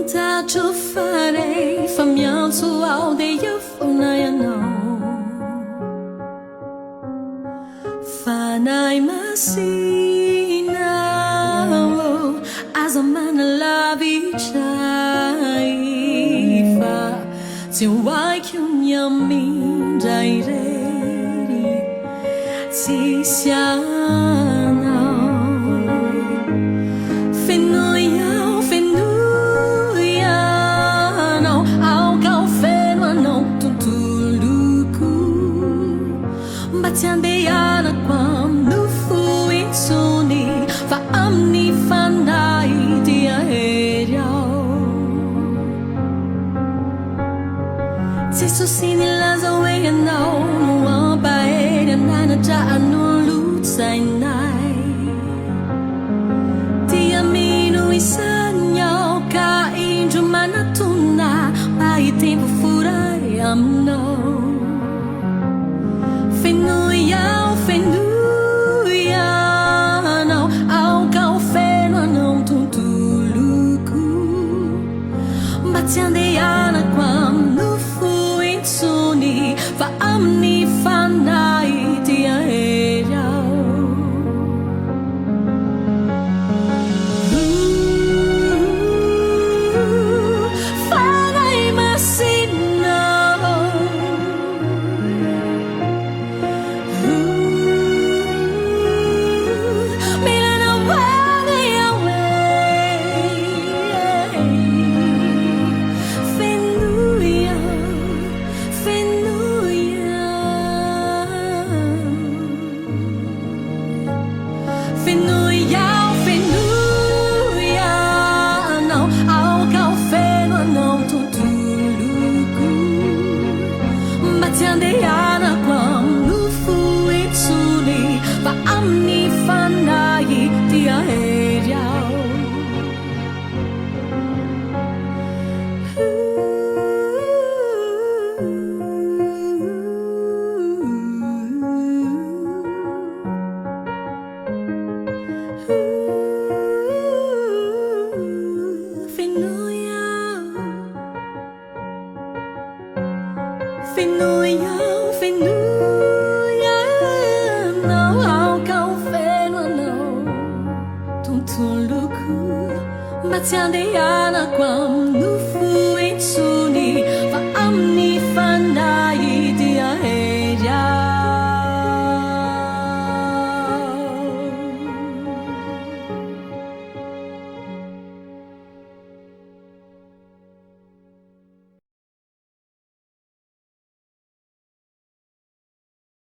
ta cho fare fammiamo su ao de io funa ya no fanai masina as a man la vichai fa ti wai kyun yami dai re ti siana Tiandeiana quando fui soni fa amni fanai di aereo se so sini la zoe no no ba era nana ja anu lutsai nai ti amino isagno ka injo manatuna pai tempo furai amno Fenuia, fenuia, não, ao café não tuntuluku. Batiandeana quando fui suni, va amni fanai di aereo. Fanai masina. Fenuia, fenuia, não, ao café não tuntuluku. Batiandeana quando fui suni, va amni fanai di aereo. Fenuia, fenuia, não ao café não tuntuluku. Batiandeana quando